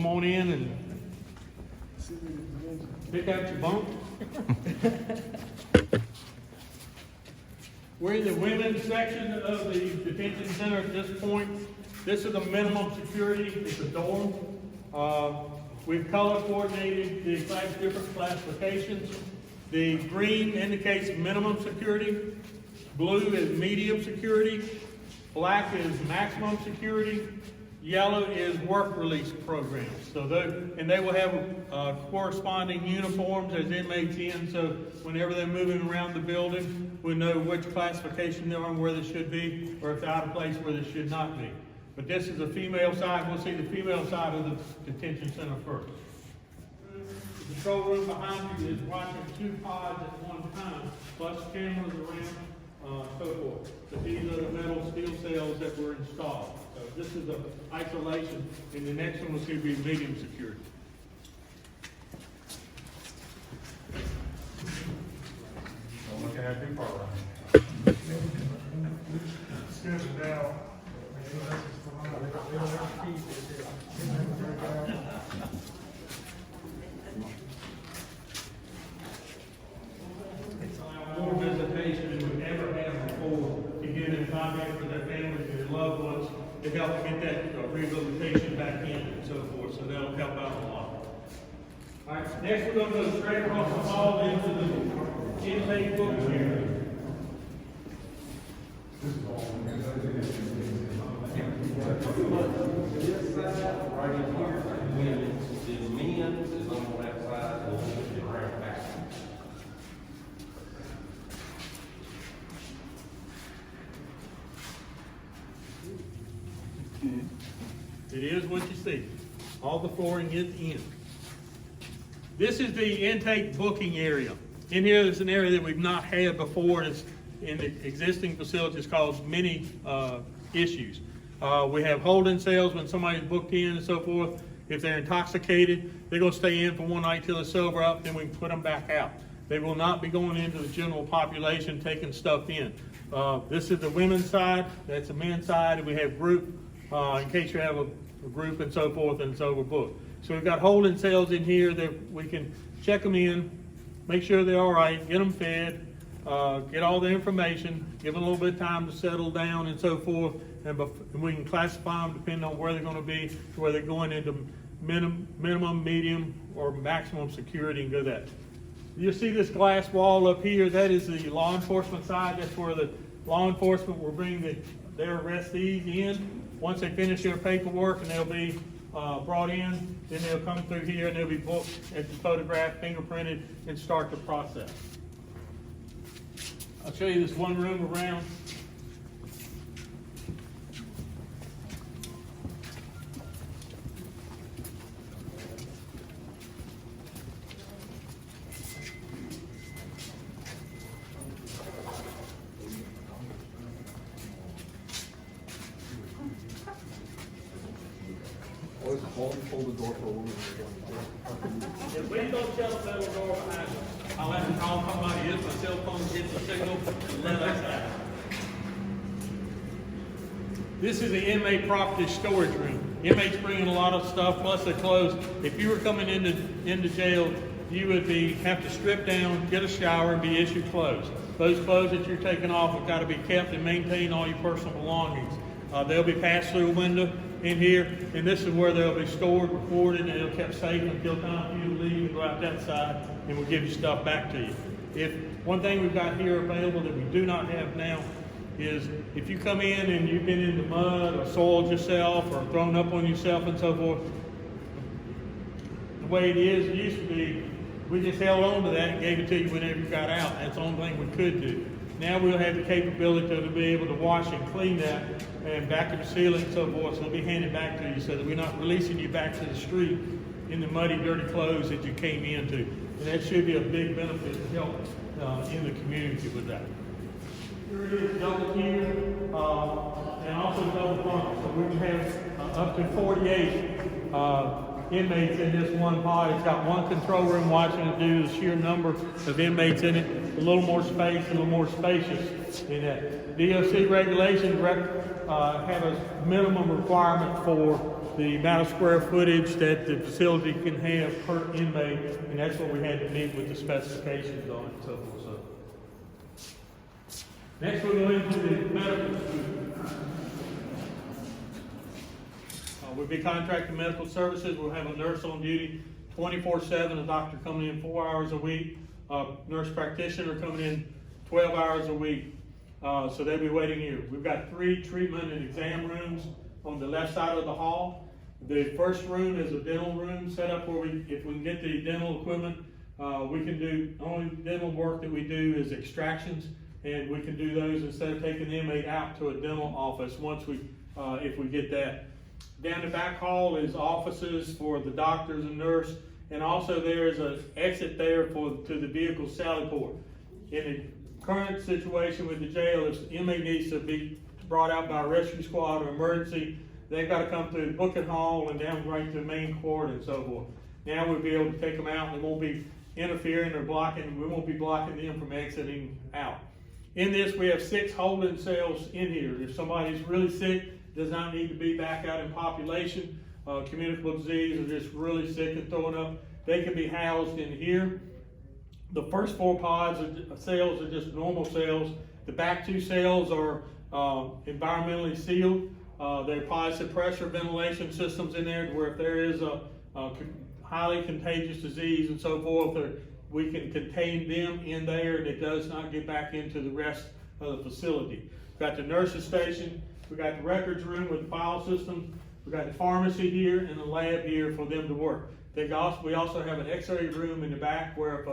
come on in and pick out your bunk. We're in the women's section of the detention center at this point. This is the minimum security. It's a dorm. We've color coordinated the different classifications. The green indicates minimum security. Blue is medium security. Black is maximum security. Yellow is work release programs. So they will have corresponding uniforms as inmates in. So whenever they're moving around the building, we know which classification they're on, where they should be, or if they're out of place, where they should not be. But this is the female side. We'll see the female side of the detention center first. The control room behind you is watching 2 pods at one time, plus cameras around, so forth. But these are the metal steel cells that were installed. So this is the isolation, and the next one was going to be medium security. Don't look at too far right. Excuse me now. More visitation than we've ever had before to get in contact with their families and their loved ones to help get that rehabilitation back in and so forth. So that'll help out a lot. All right, next we're going to go straight across the hall into the intake booking area. Right in here, women is men, is on that side, and it's around back. It is what you see. All the flooring is in. This is the intake booking area. In here is an area that we've not had before. It's in the existing facilities called many issues. We have holding cells when somebody's booked in and so forth. If they're intoxicated, they're going to stay in for one night till they're sober up, then we can put them back out. They will not be going into the general population taking stuff in. This is the women's side, that's the men's side, and we have group in case you have a group and so forth and it's overbooked. So we've got holding cells in here that we can check them in, make sure they're all right, get them fed, get all the information, give them a little bit of time to settle down and so forth, and we can classify them depending on where they're going to be, to where they're going into minimum, medium, or maximum security and go that. You see this glass wall up here, that is the law enforcement side. That's where the law enforcement will bring their arrestees in. Once they finish their paperwork and they'll be brought in, then they'll come through here and they'll be booked and photographed, fingerprinted, and start the process. I'll show you this one room around. Hold the door forward. If we don't shut the metal door behind us, I'll have to call somebody, use my cell phone, get the signal, and let us out. This is the inmate property storage room. Inmates bring in a lot of stuff, plus their clothes. If you were coming into jail, you would have to strip down, get a shower, and be issued clothes. Those clothes that you're taking off have got to be kept and maintain all your personal belongings. They'll be passed through a window in here, and this is where they'll be stored, recorded, and they'll kept safe until time for you to leave and go out that side, and we'll give you stuff back to you. If one thing we've got here available that we do not have now is if you come in and you've been in the mud or soiled yourself or thrown up on yourself and so forth, the way it used to be, we just held on to that and gave it to you whenever you got out. That's the only thing we could do. Now we'll have the capability to be able to wash and clean that and back to the ceiling and so forth, so it'll be handed back to you so that we're not releasing you back to the street in the muddy, dirty clothes that you came into. And that should be a big benefit to help in the community with that. Here it is, double tier, and also double bunk. So we can have up to 48 inmates in this one pod. It's got one control room watching it due to the sheer number of inmates in it. A little more space, a little more spacious in that. DOC regulations have a minimum requirement for the amount of square footage that the facility can have per inmate, and that's what we had to meet with the specifications on it and so forth. So. Next, we'll go into the medical student. We'll be contracting medical services. We'll have a nurse on duty 24/7, a doctor coming in 4 hours a week, nurse practitioner coming in 12 hours a week. So they'll be waiting here. We've got 3 treatment and exam rooms on the left side of the hall. The first room is a dental room set up where if we can get the dental equipment, we can do, only dental work that we do is extractions, and we can do those instead of taking the inmate out to a dental office once we, if we get that. Down the back hall is offices for the doctors and nurse, and also there is an exit there to the vehicle sally port. In the current situation with the jail, if the inmate needs to be brought out by a rescue squad or emergency, they've got to come through the booking hall and down right to the main court and so forth. Now we'll be able to take them out, and they won't be interfering or blocking, we won't be blocking them from exiting out. In this, we have 6 holding cells in here. If somebody's really sick, does not need to be back out in population, communicable disease, or just really sick and throwing up, they can be housed in here. The first 4 pods of cells are just normal cells. The back 2 cells are environmentally sealed. There are positive pressure ventilation systems in there where if there is a highly contagious disease and so forth, we can contain them in there and it does not get back into the rest of the facility. We've got the nurses station. We got the records room with the file system. We got the pharmacy here and the lab here for them to work. We also have an X-ray room in the back where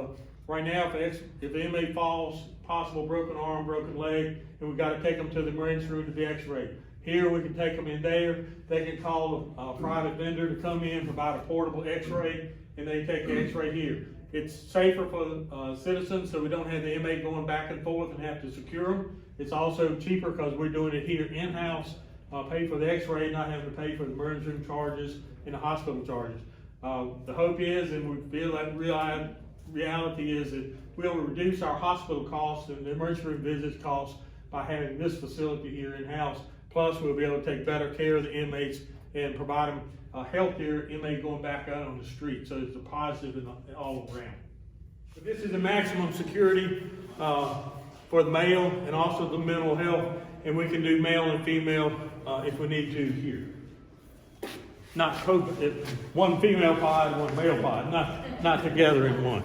right now if the inmate falls, possible broken arm, broken leg, and we got to take them to the emergency room to be X-rayed. Here we can take them in there. They can call a private vendor to come in, provide a portable X-ray, and they take the X-ray here. It's safer for the citizens, so we don't have the inmate going back and forth and have to secure them. It's also cheaper because we're doing it here in-house, pay for the X-ray, not having to pay for the emergency room charges and the hospital charges. The hope is, and we feel that reality is that we'll reduce our hospital costs and the emergency room visits costs by having this facility here in-house. Plus, we'll be able to take better care of the inmates and provide them a healthier inmate going back out on the street. So it's a positive in all around. So this is the maximum security for the male and also the mental health, and we can do male and female if we need to here. Not one female pod, one male pod, not together in one.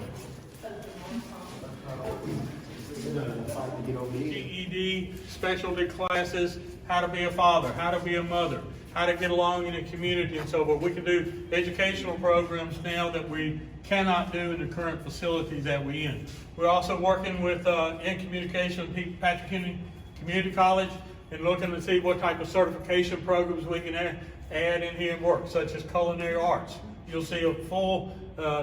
GED, specialty classes, how to be a father, how to be a mother, how to get along in the community and so forth. We can do educational programs now that we cannot do in the current facilities that we're in. We're also working with in communication with Patrick Henry Community College and looking to see what type of certification programs we can add in here and work, such as culinary arts. You'll see a full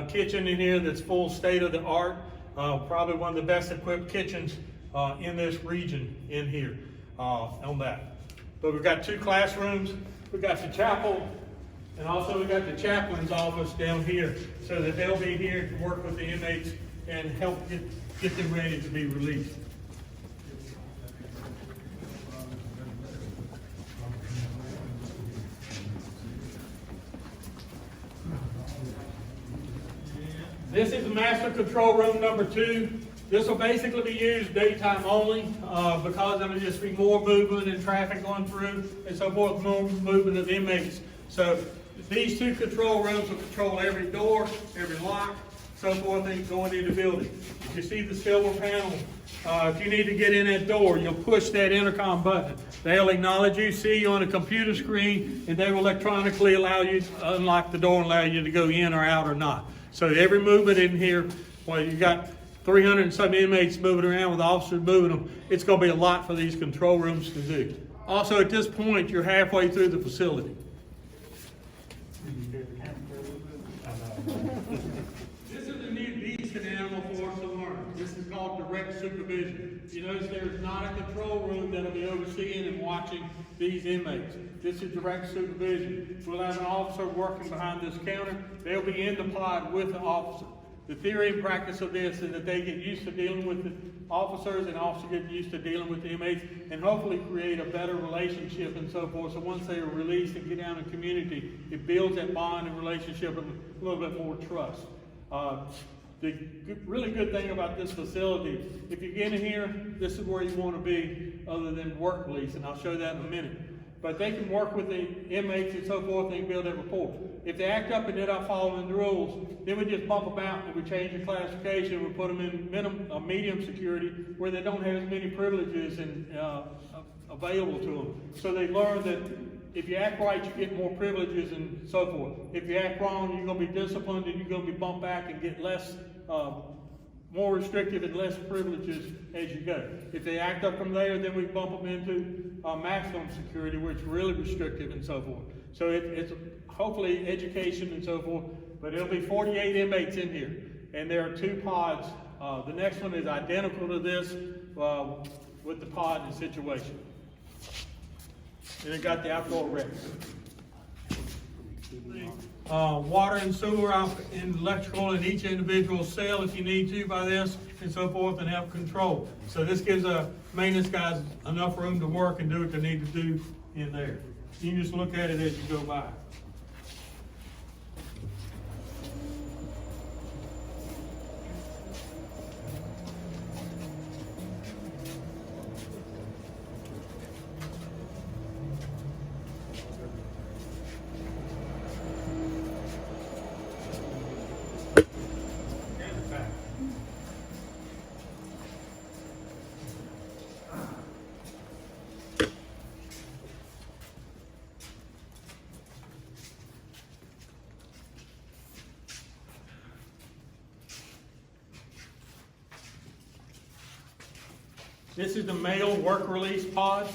kitchen in here that's full state of the art, probably one of the best equipped kitchens in this region in here on that. But we've got 2 classrooms, we've got the chapel, and also we've got the chaplain's office down here so that they'll be here to work with the inmates and help get them ready to be released. This is the master control room number 2. This will basically be used daytime only because there'll just be more movement and traffic going through and so forth, more movement of inmates. So these 2 control rooms will control every door, every lock, so forth, going into the building. If you see the silver panel, if you need to get in that door, you'll push that intercom button. They'll acknowledge you, see you on a computer screen, and they will electronically allow you to unlock the door and allow you to go in or out or not. So every movement in here, well, you got 300 and some inmates moving around with officers moving them. It's going to be a lot for these control rooms to do. Also, at this point, you're halfway through the facility. This is a new beast and animal for us to learn. This is called direct supervision. You notice there's not a control room that'll be overseeing and watching these inmates. This is direct supervision. We'll have an officer working behind this counter. They'll be in the pod with the officer. The theory and practice of this is that they get used to dealing with the officers, and officers get used to dealing with the inmates, and hopefully create a better relationship and so forth. So once they are released and get out in the community, it builds that bond and relationship and a little bit more trust. Really good thing about this facility, if you get in here, this is where you want to be other than work release, and I'll show that in a minute. But they can work with the inmates and so forth, and they can build that rapport. If they act up and they're not following the rules, then we just bump them out and we change the classification. We put them in medium security where they don't have as many privileges and available to them. So they learn that if you act right, you get more privileges and so forth. If you act wrong, you're going to be disciplined and you're going to be bumped back and get less, more restrictive and less privileges as you go. If they act up from there, then we bump them into maximum security, where it's really restrictive and so forth. So it's hopefully education and so forth, but it'll be 48 inmates in here, and there are 2 pods. The next one is identical to this with the pod and situation. And it got the outdoor recs. Water and sewer and electrical in each individual cell if you need to by this and so forth, and have control. So this gives maintenance guys enough room to work and do what they need to do in there. You can just look at it as you go by. This is the male work release pod.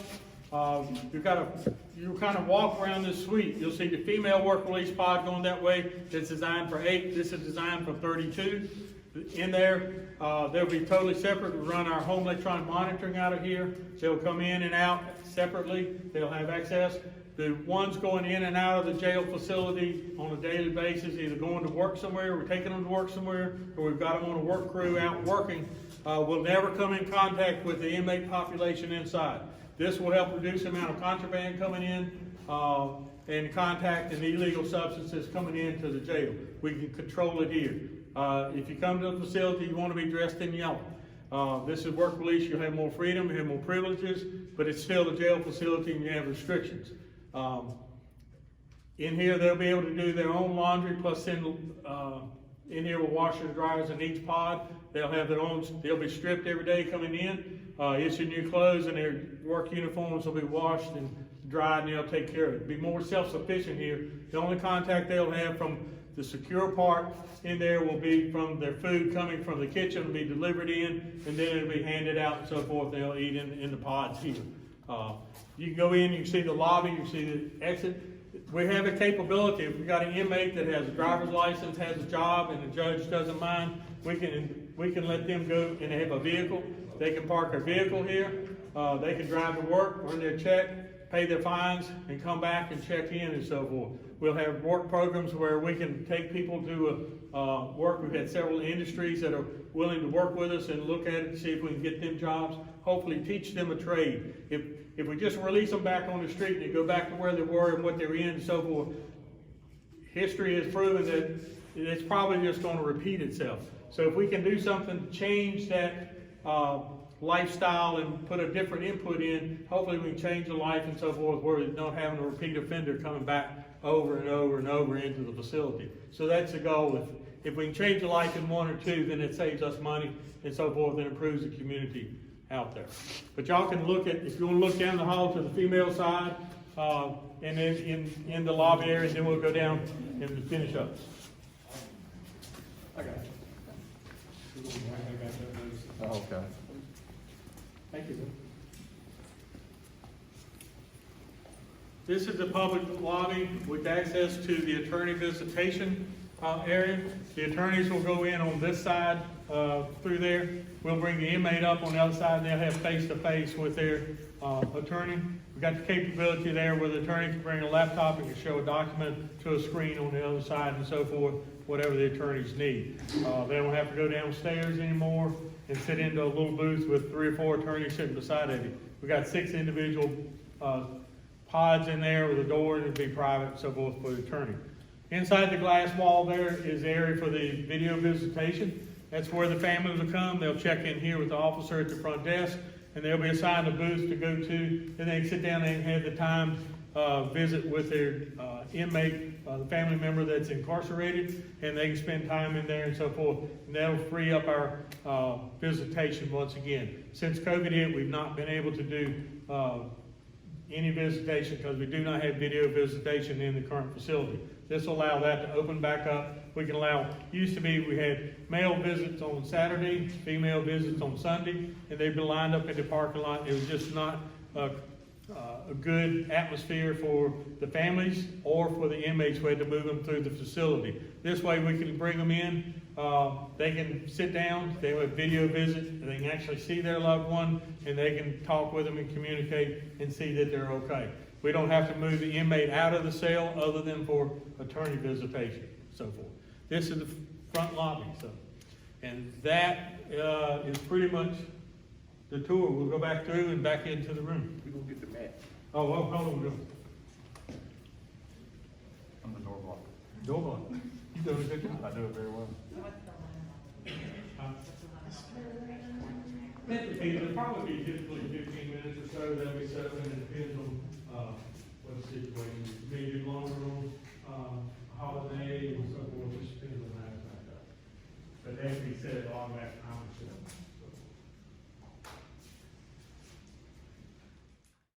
You kind of walk around this suite. You'll see the female work release pod going that way. It's designed for 8. This is designed for 32. In there, they'll be totally separate. We run our home electronic monitoring out of here. They'll come in and out separately. They'll have access. The ones going in and out of the jail facility on a daily basis, either going to work somewhere, we're taking them to work somewhere, or we've got them on a work crew out working, will never come in contact with the inmate population inside. This will help reduce the amount of contraband coming in and contact and illegal substances coming into the jail. We can control it here. If you come to the facility, you want to be dressed in yellow. This is work release. You have more freedom, you have more privileges, but it's still a jail facility and you have restrictions. In here, they'll be able to do their own laundry, plus in here with washers and dryers in each pod. They'll have their own, they'll be stripped every day coming in, issue new clothes, and their work uniforms will be washed and dried, and they'll take care of it. Be more self-sufficient here. The only contact they'll have from the secure part in there will be from their food coming from the kitchen, will be delivered in, and then it'll be handed out and so forth. They'll eat in the pods here. You can go in, you can see the lobby, you can see the exit. We have a capability. If we've got an inmate that has a driver's license, has a job, and the judge doesn't mind, we can let them go, and they have a vehicle. They can park their vehicle here. They can drive to work, earn their check, pay their fines, and come back and check in and so forth. We'll have work programs where we can take people to work. We've had several industries that are willing to work with us and look at it and see if we can get them jobs, hopefully teach them a trade. If we just release them back on the street and they go back to where they were and what they were in and so forth, history has proven that it's probably just going to repeat itself. So if we can do something to change that lifestyle and put a different input in, hopefully we can change the life and so forth where we're not having a repeat offender coming back over and over and over into the facility. So that's the goal. If we can change the life in 1 or 2, then it saves us money and so forth and improves the community out there. But y'all can look at, if you want to look down the hall to the female side, and then in the lobby area, and then we'll go down and finish up. Okay. Okay. Thank you. This is the public lobby with access to the attorney visitation area. The attorneys will go in on this side through there. We'll bring the inmate up on the other side, and they'll have face-to-face with their attorney. We got the capability there where the attorney can bring a laptop and can show a document to a screen on the other side and so forth, whatever the attorneys need. They don't have to go downstairs anymore and sit into a little booth with 3 or 4 attorneys sitting beside of you. We got 6 individual pods in there with a door, and it'd be private and so forth for the attorney. Inside the glass wall there is the area for the video visitation. That's where the families will come. They'll check in here with the officer at the front desk, and they'll be assigned a booth to go to. Then they can sit down and have the time visit with their inmate, the family member that's incarcerated, and they can spend time in there and so forth. And that'll free up our visitation once again. Since COVID hit, we've not been able to do any visitation because we do not have video visitation in the current facility. This will allow that to open back up. We can allow, used to be, we had male visits on Saturday, female visits on Sunday, and they'd be lined up in the parking lot. It was just not a good atmosphere for the families or for the inmates who had to move them through the facility. This way we can bring them in, they can sit down, they have a video visit, they can actually see their loved one, and they can talk with them and communicate and see that they're okay. We don't have to move the inmate out of the cell other than for attorney visitation, so forth. This is the front lobby, so. And that is pretty much the tour. We'll go back through and back into the room. We gonna get the mat. Oh, well, hold on, Joe. I'm the door blocker. Door blocker. You doing a good job. I do it very well. It'll probably be typically 15 minutes or so, that'll be set up, and it depends on, what the situation is. Maybe longer on, holiday and so forth, just depends on that. But that be said long after time, so.